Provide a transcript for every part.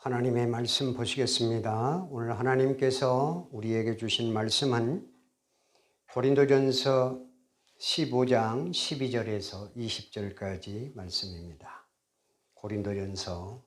하나님의 말씀 보시겠습니다. 오늘 하나님께서 우리에게 주신 말씀은 고린도전서 15장 12절에서 20절까지 말씀입니다. 고린도전서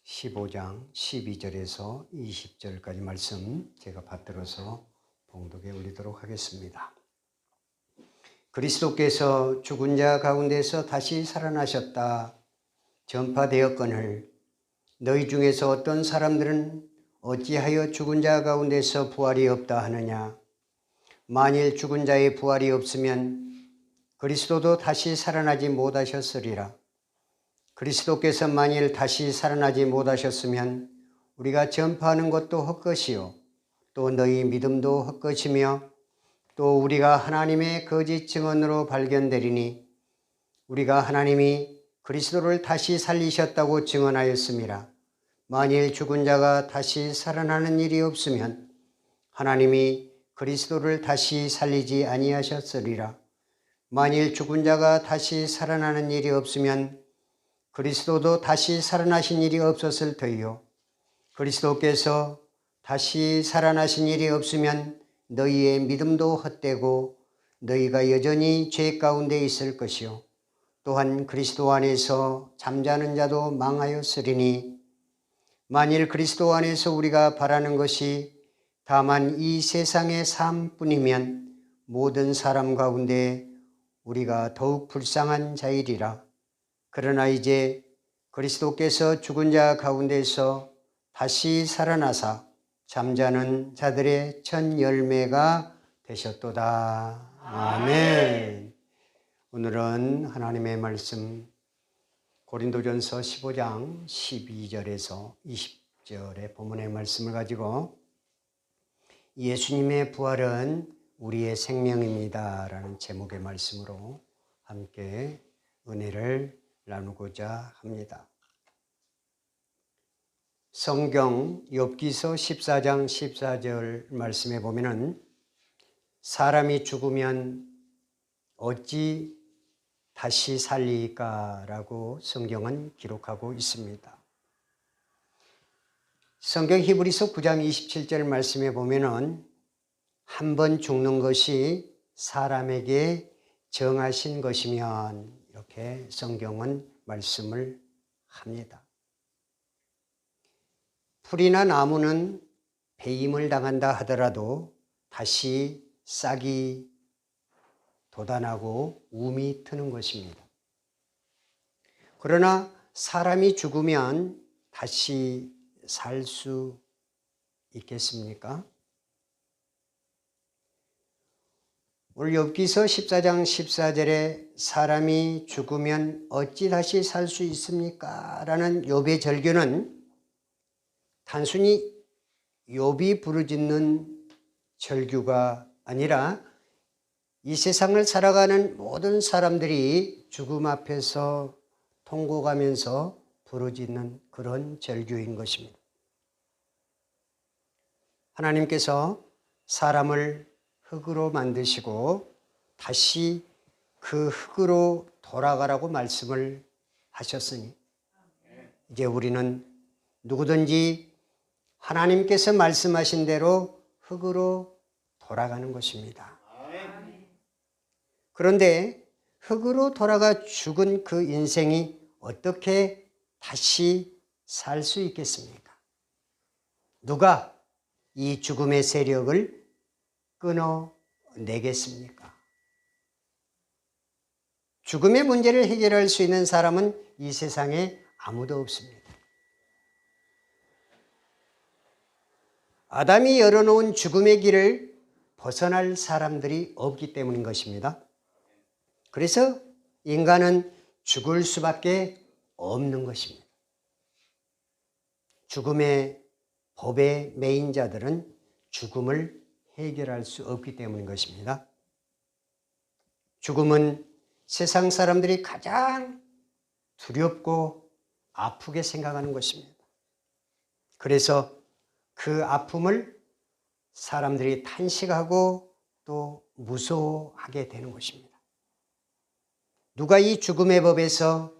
15장 12절에서 20절까지 말씀 제가 받들어서 봉독해 올리도록 하겠습니다. 그리스도께서 죽은 자 가운데서 다시 살아나셨다 전파되었거늘 너희 중에서 어떤 사람들은 어찌하여 죽은 자 가운데서 부활이 없다 하느냐. 만일 죽은 자의 부활이 없으면 그리스도도 다시 살아나지 못하셨으리라. 그리스도께서 만일 다시 살아나지 못하셨으면 우리가 전파하는 것도 헛것이요 또 너희 믿음도 헛것이며 또 우리가 하나님의 거짓 증언으로 발견되리니 우리가 하나님이 그리스도를 다시 살리셨다고 증언하였음이라. 만일 죽은 자가 다시 살아나는 일이 없으면 하나님이 그리스도를 다시 살리지 아니하셨으리라. 만일 죽은 자가 다시 살아나는 일이 없으면 그리스도도 다시 살아나신 일이 없었을 터이요 그리스도께서 다시 살아나신 일이 없으면 너희의 믿음도 헛되고 너희가 여전히 죄 가운데 있을 것이요 또한 그리스도 안에서 잠자는 자도 망하였으리니 만일 그리스도 안에서 우리가 바라는 것이 다만 이 세상의 삶뿐이면 모든 사람 가운데 우리가 더욱 불쌍한 자이리라. 그러나 이제 그리스도께서 죽은 자 가운데서 다시 살아나사 잠자는 자들의 첫 열매가 되셨도다. 아멘. 오늘은 하나님의 말씀 고린도전서 15장 12절에서 20절의 본문의 말씀을 가지고 예수님의 부활은 우리의 생명입니다 라는 제목의 말씀으로 함께 은혜를 나누고자 합니다. 성경 욥기서 14장 14절 말씀에 보면은 사람이 죽으면 어찌 다시 살리까라고 성경은 기록하고 있습니다. 성경 히브리서 9장 27절 말씀에 보면은 한 번 죽는 것이 사람에게 정하신 것이면 이렇게 성경은 말씀을 합니다. 풀이나 나무는 배임을 당한다 하더라도 다시 싹이 돋아나고 움이 트는 것입니다. 그러나 사람이 죽으면 다시 살 수 있겠습니까? 오늘 욥기서 14장 14절에 사람이 죽으면 어찌 다시 살 수 있습니까? 라는 욥의 절규는 단순히 욥이 부르짖는 절규가 아니라 이 세상을 살아가는 모든 사람들이 죽음 앞에서 통곡하면서 부르짖는 그런 절규인 것입니다. 하나님께서 사람을 흙으로 만드시고 다시 그 흙으로 돌아가라고 말씀을 하셨으니 이제 우리는 누구든지 하나님께서 말씀하신 대로 흙으로 돌아가는 것입니다. 그런데 흙으로 돌아가 죽은 그 인생이 어떻게 다시 살 수 있겠습니까? 누가 이 죽음의 세력을 끊어내겠습니까? 죽음의 문제를 해결할 수 있는 사람은 이 세상에 아무도 없습니다. 아담이 열어놓은 죽음의 길을 벗어날 사람들이 없기 때문인 것입니다. 그래서 인간은 죽을 수밖에 없는 것입니다. 죽음의 법에 매인 자들은 죽음을 해결할 수 없기 때문인 것입니다. 죽음은 세상 사람들이 가장 두렵고 아프게 생각하는 것입니다. 그래서 그 아픔을 사람들이 탄식하고 또 무서워하게 되는 것입니다. 누가 이 죽음의 법에서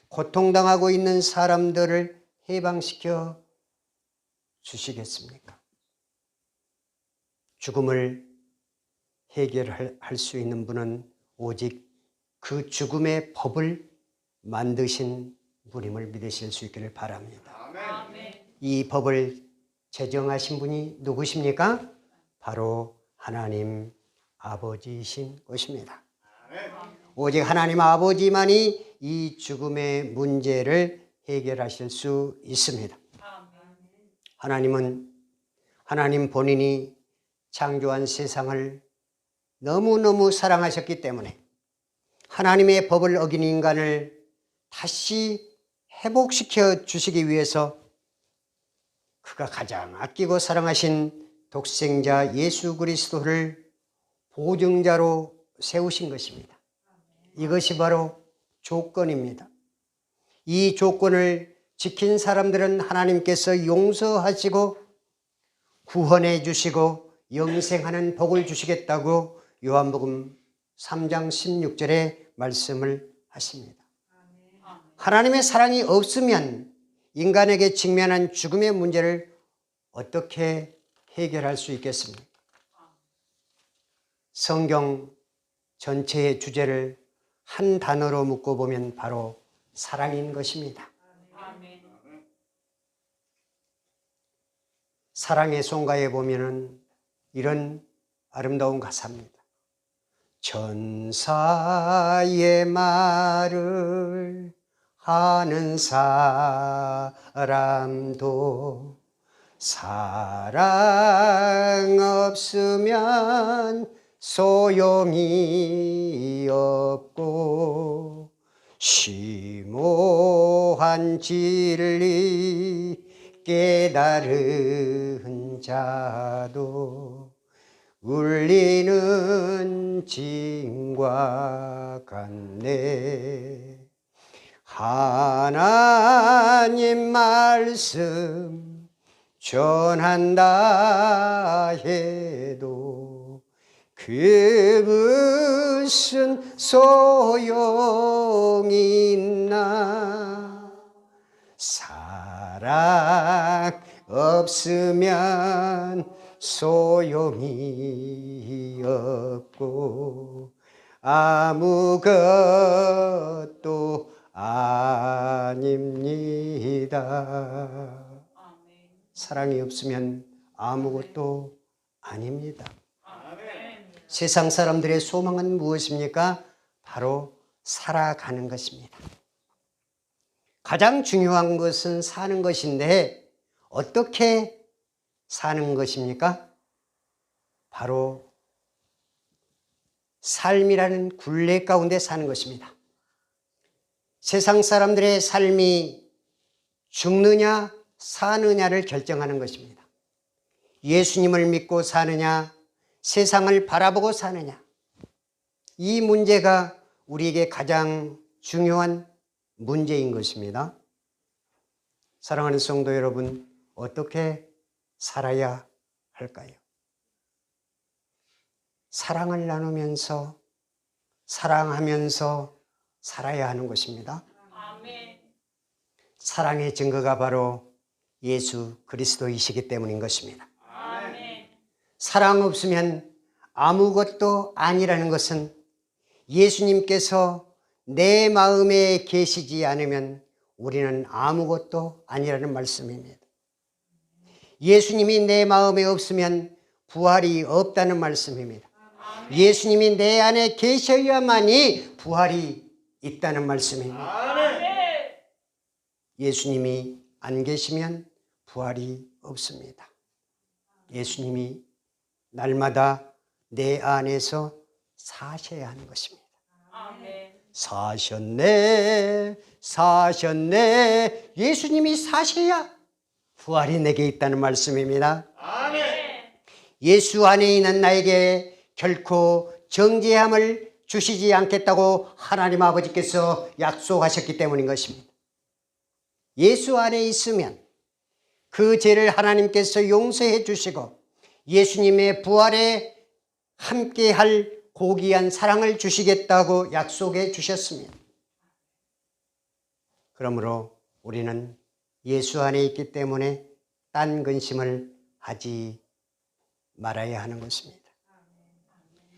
고통당하고 있는 사람들을 해방시켜 주시겠습니까? 죽음을 해결할 수 있는 분은 오직 그 죽음의 법을 만드신 분임을 믿으실 수 있기를 바랍니다. 아멘. 이 법을 제정하신 분이 누구십니까? 바로 하나님 아버지이신 것입니다. 오직 하나님 아버지만이 이 죽음의 문제를 해결하실 수 있습니다. 하나님 본인이 창조한 세상을 너무너무 사랑하셨기 때문에 하나님의 법을 어긴 인간을 다시 회복시켜 주시기 위해서 그가 가장 아끼고 사랑하신 독생자 예수 그리스도를 보증자로 세우신 것입니다. 이것이 바로 조건입니다. 이 조건을 지킨 사람들은 하나님께서 용서하시고 구원해 주시고 영생하는 복을 주시겠다고 요한복음 3장 16절에 말씀을 하십니다. 하나님의 사랑이 없으면 인간에게 직면한 죽음의 문제를 어떻게 해결할 수 있겠습니까? 성경 전체의 주제를 한 단어로 묶어보면 바로 사랑인 것입니다. 사랑의 송가에 보면은 이런 아름다운 가사입니다. 천사의 말을 하는 사람도 사랑 없으면 소용이 없고 심오한 진리 깨달은 자도 울리는 징과 같네. 하나님 말씀 전한다 해도 그 무슨 소용이 있나. 사랑 없으면 소용이 없고 아무것도 아닙니다. 사랑이 없으면 아무것도 아닙니다. 세상 사람들의 소망은 무엇입니까? 바로 살아가는 것입니다. 가장 중요한 것은 사는 것인데 어떻게 사는 것입니까? 바로 삶이라는 굴레 가운데 사는 것입니다. 세상 사람들의 삶이 죽느냐 사느냐를 결정하는 것입니다. 예수님을 믿고 사느냐 세상을 바라보고 사느냐, 이 문제가 우리에게 가장 중요한 문제인 것입니다. 사랑하는 성도 여러분, 어떻게 살아야 할까요? 사랑을 나누면서 사랑하면서 살아야 하는 것입니다. 사랑의 증거가 바로 예수 그리스도이시기 때문인 것입니다. 사랑 없으면 아무것도 아니라는 것은 예수님께서 내 마음에 계시지 않으면 우리는 아무것도 아니라는 말씀입니다. 예수님이 내 마음에 없으면 부활이 없다는 말씀입니다. 예수님이 내 안에 계셔야만이 부활이 있다는 말씀입니다. 예수님이 안 계시면 부활이 없습니다. 예수님이 날마다 내 안에서 사셔야 하는 것입니다. 사셨네. 예수님이 사셔야 부활이 내게 있다는 말씀입니다. 예수 안에 있는 나에게 결코 정죄함을 주시지 않겠다고 하나님 아버지께서 약속하셨기 때문인 것입니다. 예수 안에 있으면 그 죄를 하나님께서 용서해 주시고 예수님의 부활에 함께할 고귀한 사랑을 주시겠다고 약속해 주셨습니다. 그러므로 우리는 예수 안에 있기 때문에 딴 근심을 하지 말아야 하는 것입니다.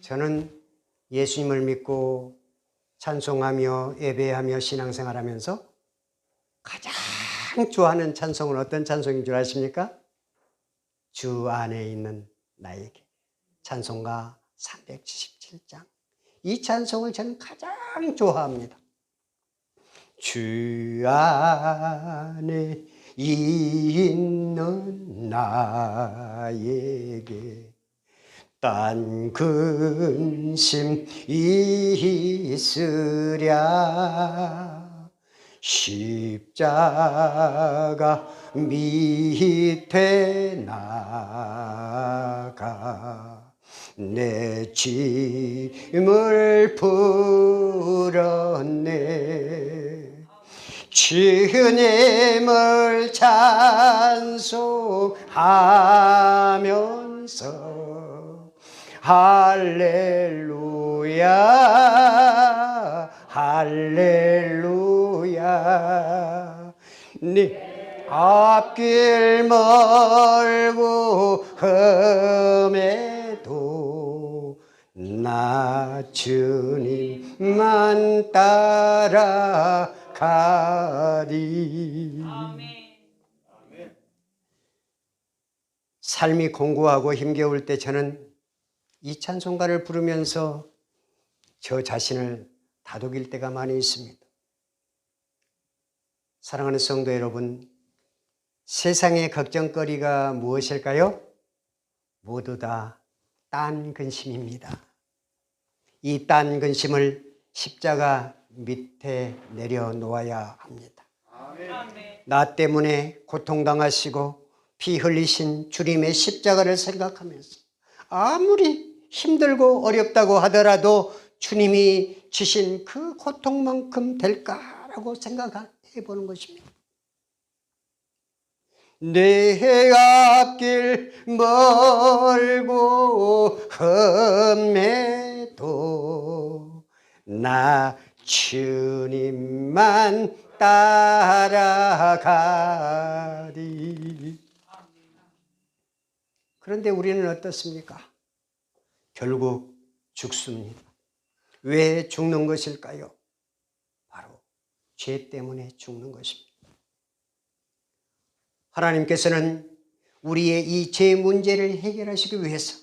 저는 예수님을 믿고 찬송하며 예배하며 신앙생활하면서 가장 좋아하는 찬송은 어떤 찬송인 줄 아십니까? 주 안에 있는 나에게. 찬송가 377장. 이 찬송을 저는 가장 좋아합니다. 주 안에 있는 나에게 딴 근심 있으랴 십자가 밑에 나가 내 짐을 풀었네 주님을 찬송하면서 할렐루야 할렐루야 네 앞길 멀고 험해도 나 주님만 따라가리. 삶이 공고하고 힘겨울 때 저는 이 찬송가를 부르면서 저 자신을 다독일 때가 많이 있습니다. 사랑하는 성도 여러분, 세상의 걱정거리가 무엇일까요? 모두 다 딴 근심입니다. 이 딴 근심을 십자가 밑에 내려놓아야 합니다. 나 때문에 고통당하시고 피 흘리신 주님의 십자가를 생각하면서 아무리 힘들고 어렵다고 하더라도 주님이 지신 그 고통만큼 될까라고 생각해 보는 것입니다. 내 앞길 멀고 험해도 나 주님만 따라가리. 그런데 우리는 어떻습니까? 결국 죽습니다. 왜 죽는 것일까요? 바로 죄 때문에 죽는 것입니다. 하나님께서는 우리의 이 죄 문제를 해결하시기 위해서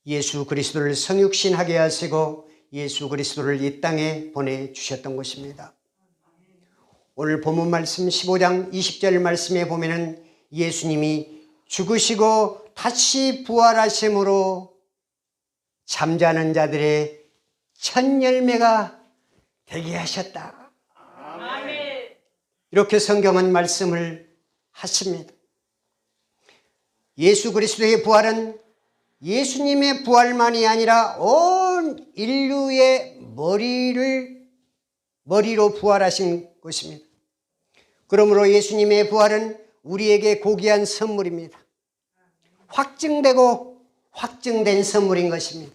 예수 그리스도를 성육신하게 하시고 예수 그리스도를 이 땅에 보내주셨던 것입니다. 오늘 본문 말씀 15장 20절 말씀에 보면은 예수님이 죽으시고 다시 부활하심으로 잠자는 자들의 첫 열매가 되게 하셨다. 이렇게 성경은 말씀을 하십니다. 예수 그리스도의 부활은 예수님의 부활만이 아니라 온 인류의 머리로 부활하신 것입니다. 그러므로 예수님의 부활은 우리에게 고귀한 선물입니다. 확증되고 확증된 선물인 것입니다.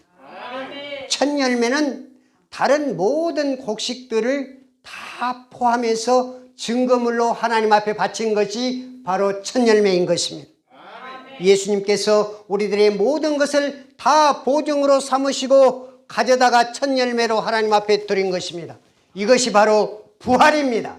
첫 열매는 다른 모든 곡식들을 다 포함해서 증거물로 하나님 앞에 바친 것이 바로 첫 열매인 것입니다. 예수님께서 우리들의 모든 것을 다 보증으로 삼으시고 가져다가 첫 열매로 하나님 앞에 드린 것입니다. 이것이 바로 부활입니다.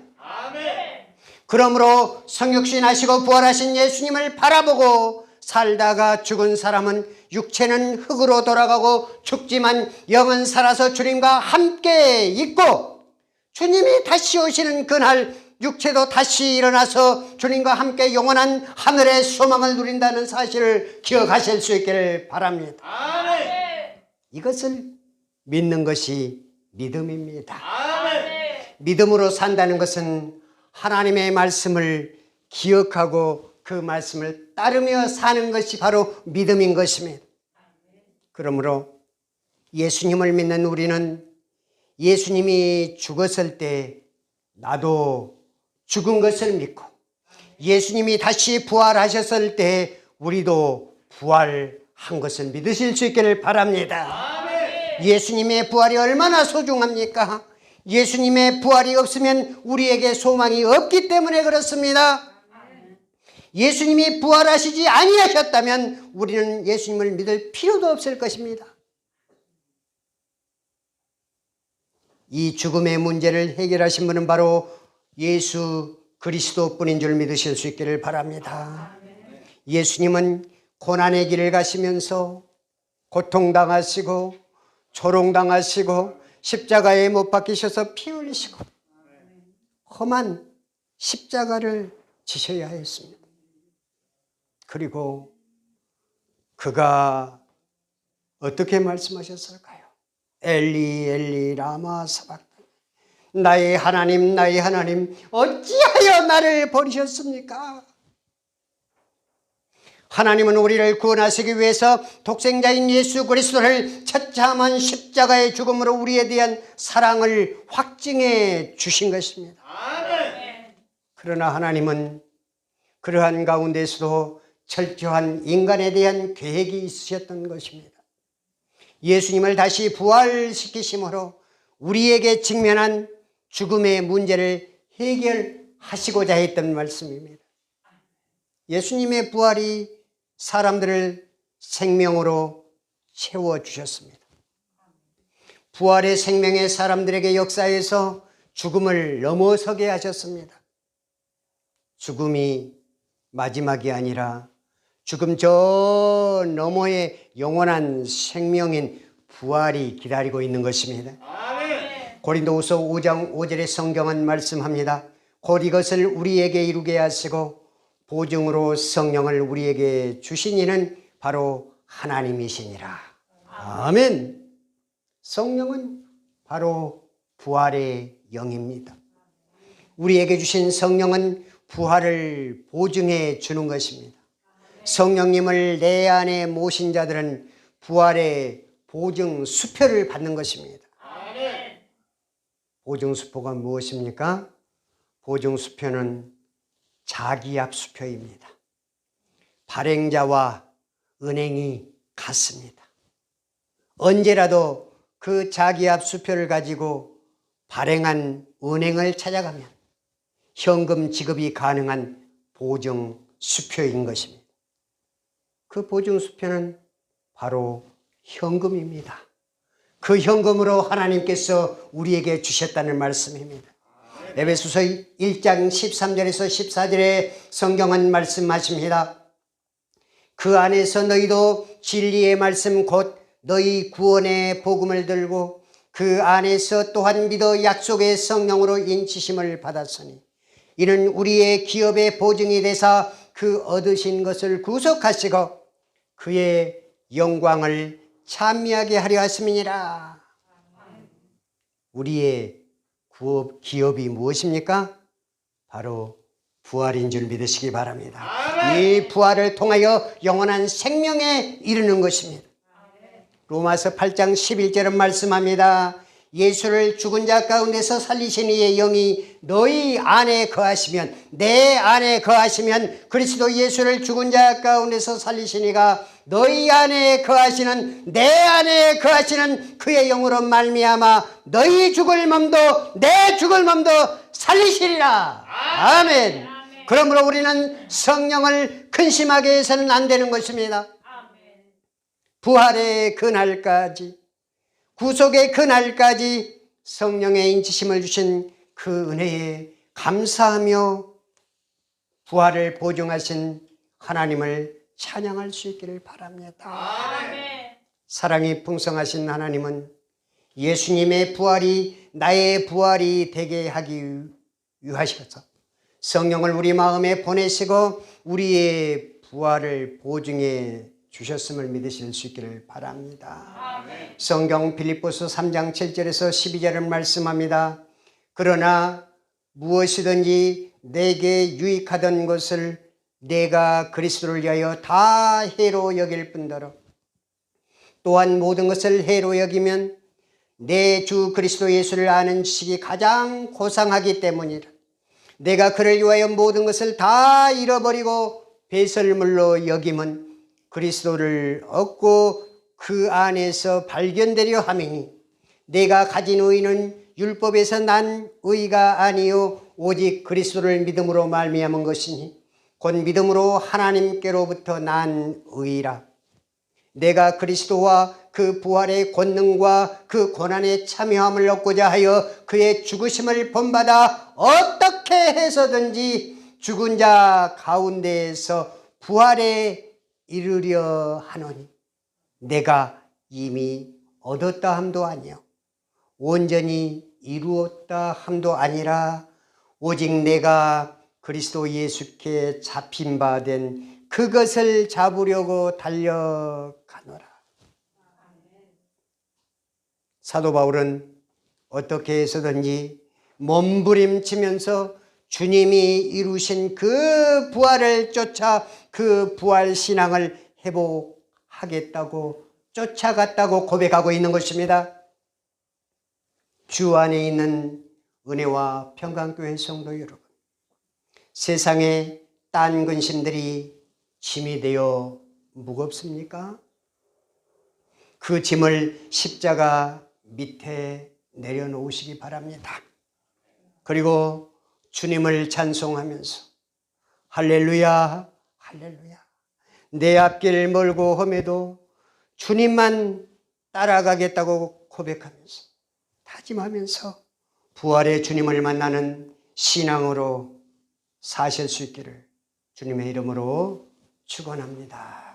그러므로 성육신하시고 부활하신 예수님을 바라보고 살다가 죽은 사람은 육체는 흙으로 돌아가고 죽지만 영은 살아서 주님과 함께 있고 주님이 다시 오시는 그날 육체도 다시 일어나서 주님과 함께 영원한 하늘의 소망을 누린다는 사실을 기억하실 수 있기를 바랍니다. 이것을 믿는 것이 믿음입니다. 믿음으로 산다는 것은 하나님의 말씀을 기억하고 그 말씀을 따르며 사는 것이 바로 믿음인 것입니다. 그러므로 예수님을 믿는 우리는 예수님이 죽었을 때 나도 죽은 것을 믿고 예수님이 다시 부활하셨을 때 우리도 부활한 것을 믿으실 수 있기를 바랍니다. 예수님의 부활이 얼마나 소중합니까? 예수님의 부활이 없으면 우리에게 소망이 없기 때문에 그렇습니다. 예수님이 부활하시지 아니하셨다면 우리는 예수님을 믿을 필요도 없을 것입니다. 이 죽음의 문제를 해결하신 분은 바로 예수 그리스도뿐인 줄 믿으실 수 있기를 바랍니다. 예수님은 고난의 길을 가시면서 고통당하시고 조롱당하시고 십자가에 못 박히셔서 피 흘리시고 험한 십자가를 지셔야 했습니다. 그리고 그가 어떻게 말씀하셨을까요? 엘리 엘리 라마 사박다니, 나의 하나님 나의 하나님 어찌하여 나를 버리셨습니까? 하나님은 우리를 구원하시기 위해서 독생자인 예수 그리스도를 처참한 십자가의 죽음으로 우리에 대한 사랑을 확증해 주신 것입니다. 그러나 하나님은 그러한 가운데서도 철저한 인간에 대한 계획이 있으셨던 것입니다. 예수님을 다시 부활시키심으로 우리에게 직면한 죽음의 문제를 해결하시고자 했던 말씀입니다. 예수님의 부활이 사람들을 생명으로 채워주셨습니다. 부활의 생명의 사람들에게 역사에서 죽음을 넘어서게 하셨습니다. 죽음이 마지막이 아니라 죽음 저 너머의 영원한 생명인 부활이 기다리고 있는 것입니다. 고린도후서 5장 5절의 성경은 말씀합니다. 곧 이것을 우리에게 이루게 하시고 보증으로 성령을 우리에게 주신 이는 바로 하나님이시니라. 아멘. 성령은 바로 부활의 영입니다. 우리에게 주신 성령은 부활을 보증해 주는 것입니다. 성령님을 내 안에 모신 자들은 부활의 보증 수표를 받는 것입니다. 보증 수표가 무엇입니까? 보증 수표는 자기압 수표입니다. 발행자와 은행이 같습니다. 언제라도 그 자기압 수표를 가지고 발행한 은행을 찾아가면 현금 지급이 가능한 보증 수표인 것입니다. 그 보증 수표는 바로 현금입니다. 그 현금으로 하나님께서 우리에게 주셨다는 말씀입니다. 에베소서 1장 13절에서 14절에 성경은 말씀하십니다. 그 안에서 너희도 진리의 말씀 곧 너희 구원의 복음을 들고 그 안에서 또한 믿어 약속의 성령으로 인치심을 받았으니 이는 우리의 기업의 보증이 되사 그 얻으신 것을 구속하시고 그의 영광을 찬미하게 하려 하심이니라. 우리의 기업이 무엇입니까? 바로 부활인 줄 믿으시기 바랍니다. 이 부활을 통하여 영원한 생명에 이르는 것입니다. 로마서 8장 11절은 말씀합니다. 예수를 죽은 자 가운데서 살리신 이의 영이 너희 안에 거하시면, 내 안에 거하시면 그리스도 예수를 죽은 자 가운데서 살리신 이가 너희 안에 거하시는, 내 안에 거하시는 그의 영으로 말미암아 너희 죽을 몸도 내 죽을 몸도 살리시리라. 아멘. 그러므로 우리는 성령을 근심하게 해서는 안 되는 것입니다. 부활의 그날까지, 구속의 그날까지 성령의 인치심을 주신 그 은혜에 감사하며 부활을 보증하신 하나님을 찬양할 수 있기를 바랍니다. 사랑이 풍성하신 하나님은 예수님의 부활이 나의 부활이 되게 하기 위하셔서 성령을 우리 마음에 보내시고 우리의 부활을 보증해 주셨음을 믿으실 수 있기를 바랍니다. 성경 빌립보서 3장 7절에서 12절은 말씀합니다. 그러나 무엇이든지 내게 유익하던 것을 내가 그리스도를 위하여 다 해로 여길 뿐더러 또한 모든 것을 해로 여기면 내 주 그리스도 예수를 아는 지식이 가장 고상하기 때문이라. 내가 그를 위하여 모든 것을 다 잃어버리고 배설물로 여김은 그리스도를 얻고 그 안에서 발견되려 함이니 내가 가진 의는 율법에서 난 의가 아니요 오직 그리스도를 믿음으로 말미암은 것이니 곧 믿음으로 하나님께로부터 난 의라. 내가 그리스도와 그 부활의 권능과 그 고난의 참여함을 얻고자 하여 그의 죽으심을 본받아 어떻게 해서든지 죽은 자 가운데에서 부활에 이르려 하노니 내가 이미 얻었다 함도 아니요 온전히 이루었다 함도 아니라 오직 내가 그리스도 예수께 잡힌 바 된 그것을 잡으려고 달려가노라. 사도 바울은 어떻게 해서든지 몸부림치면서 주님이 이루신 그 부활을 쫓아 그 부활 신앙을 회복하겠다고 쫓아갔다고 고백하고 있는 것입니다. 주 안에 있는 은혜와 평강교회 성도 여러분, 세상에 딴 근심들이 짐이 되어 무겁습니까? 그 짐을 십자가 밑에 내려놓으시기 바랍니다. 그리고 주님을 찬송하면서 할렐루야 할렐루야, 내 앞길 멀고 험해도 주님만 따라가겠다고 고백하면서 다짐하면서 부활의 주님을 만나는 신앙으로 사실 수 있기를 주님의 이름으로 축원합니다.